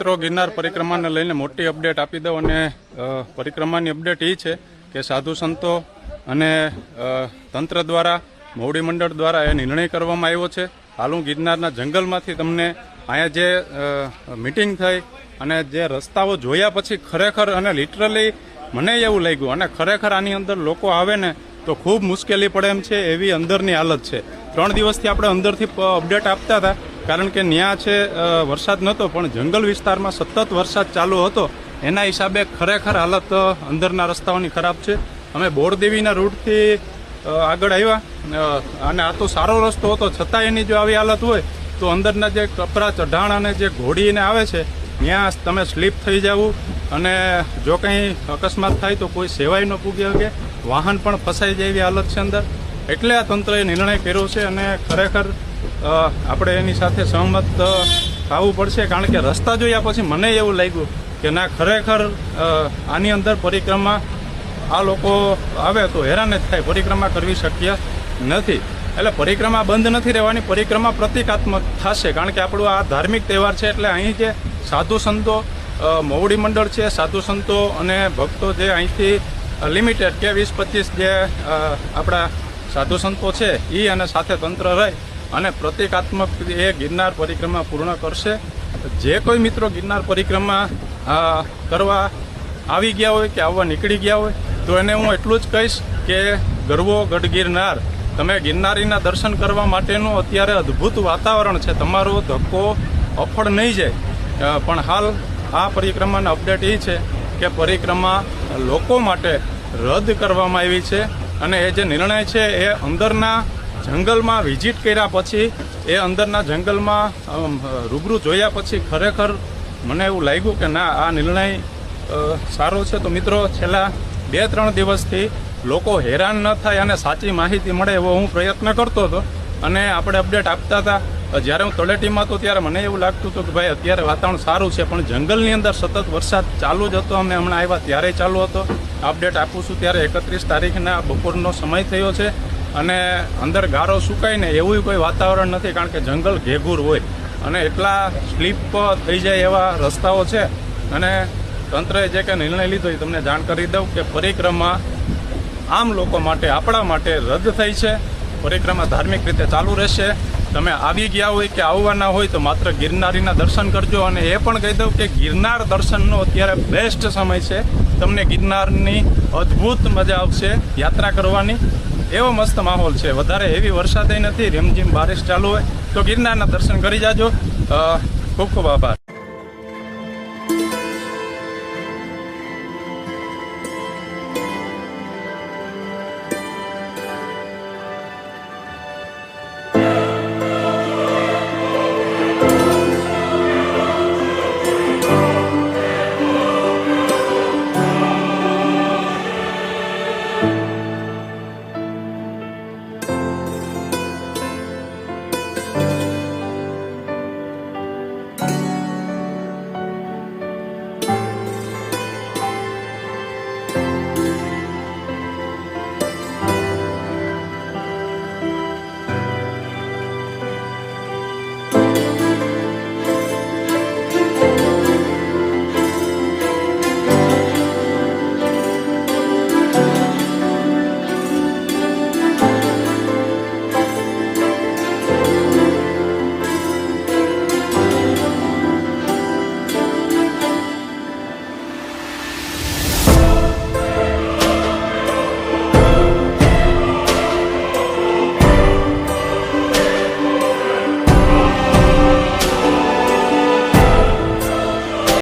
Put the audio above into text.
મિત્રો ગિરનાર પરિક્રમાને લઈને મોટી અપડેટ આપી દઉં અને પરિક્રમાની અપડેટ એ છે કે સાધુ સંતો અને તંત્ર દ્વારા મોવડી મંડળ દ્વારા એ નિર્ણય કરવામાં આવ્યો છે. હાલ હું ગિરનારના જંગલમાંથી તમને અહીંયા જે મિટિંગ થઈ અને જે રસ્તાઓ જોયા પછી ખરેખર અને લિટરલી મને એવું લાગ્યું અને ખરેખર આની અંદર લોકો આવે ને તો ખૂબ મુશ્કેલી પડે એમ છે એવી અંદરની હાલત છે. 3 દિવસથી આપણે અંદરથી અપડેટ આપતા હતા કારણ કે ત્યાં છે વરસાદ નહોતો પણ જંગલ વિસ્તારમાં સતત વરસાદ ચાલુ હતો એના હિસાબે ખરેખર હાલત અંદરના રસ્તાઓની ખરાબ છે. અમે બોરદેવીના રૂટથી આગળ આવ્યા અને આ તો સારો રસ્તો હતો છતાં એની જો આવી હાલત હોય તો અંદરના જે કપરા ચઢાણ અને જે ઘોડીને આવે છે ત્યાં તમે સ્લીપ થઈ જવું અને જો કંઈ અકસ્માત થાય તો કોઈ સેવાય ન પૂગી શકે, વાહન પણ ફસાઈ જાય એવી હાલત છે અંદર. એટલે આ તંત્રએ નિર્ણય કર્યો છે અને ખરેખર આપણે એની સાથે સહમત થવું પડશે કારણ કે રસ્તા જોયા પછી મને એવું લાગ્યું કે ના ખરેખર આની અંદર પરિક્રમા આ લોકો આવે તો હેરાન જ થાય, પરિક્રમા કરવી શક્ય નથી. એટલે પરિક્રમા બંધ નથી રહેવાની, પરિક્રમા પ્રતિકાત્મક થશે કારણ કે આપણું આ ધાર્મિક તહેવાર છે. એટલે અહીં જે સાધુ સંતો મોવડી મંડળ છે, સાધુ સંતો અને ભક્તો જે અહીંથી લિમિટેડ કે 20-25 જે આપણા સાધુ સંતો છે એ અને સાથે તંત્ર રહી અને પ્રતિકાત્મક એ ગિરનાર પરિક્રમા પૂર્ણ કરશે. જે કોઈ મિત્રો ગિરનાર પરિક્રમા કરવા આવી ગયા હોય કે આવવા નીકળી ગયા હોય તો એને હું એટલું જ કહીશ કે ગરવો ગઢ ગિરનાર, તમે ગિરનારીના દર્શન કરવા માટેનું અત્યારે અદ્ભુત વાતાવરણ છે, તમારો ધક્કો અફળ નહીં જાય. પણ હાલ આ પરિક્રમાના અપડેટ એ છે કે પરિક્રમા લોકો માટે રદ કરવામાં આવી છે અને એ જે નિર્ણય છે એ અંદરના જંગલમાં વિઝિટ કર્યા પછી એ અંદરના જંગલમાં રૂબરૂ જોયા પછી ખરેખર મને એવું લાગ્યું કે ના આ નિર્ણય સારો છે. તો મિત્રો છેલ્લા 2-3 દિવસથી લોકો હેરાન ન થાય અને સાચી માહિતી મળે એવો હું પ્રયત્ન કરતો હતો અને આપણે અપડેટ આપતા હતા. જ્યારે હું તળેટીમાં હતો ત્યારે મને એવું લાગતું હતું કે ભાઈ અત્યારે વાતાવરણ સારું છે પણ જંગલની અંદર સતત વરસાદ ચાલુ જ હતો. અમે હમણાં આવ્યા ત્યારે ચાલુ હતો. અપડેટ આપું છું ત્યારે 31 તારીખના બપોરનો સમય થયો છે અને અંદર ગારો સુકાય ને એવું કોઈ વાતાવરણ નથી કારણ કે જંગલ ઘેઘૂર હોય અને એટલા સ્લીપ થઈ જાય એવા રસ્તાઓ છે. અને તંત્રએ જે કંઈ નિર્ણય લીધો એ તમને જાણ કરી દઉં કે પરિક્રમા આમ લોકો માટે આપણા માટે રદ થઈ છે. પરિક્રમા ધાર્મિક રીતે ચાલુ રહેશે. તમે આવી ગયા હોય કે આવવાના હોય તો માત્ર ગિરનારીના દર્શન કરજો. અને એ પણ કહી દઉં કે ગિરનાર દર્શનનો અત્યારે બેસ્ટ સમય છે. તમને ગિરનારની અદ્ભુત મજા આવશે યાત્રા કરવાની, એવો મસ્ત માહોલ છે. વધારે હેવી વરસાદ નથી, રીમઝીમ બારિશ ચાલુ હોય તો ગિરનારના દર્શન કરી જાજો. ખૂબ ખૂબ આભાર.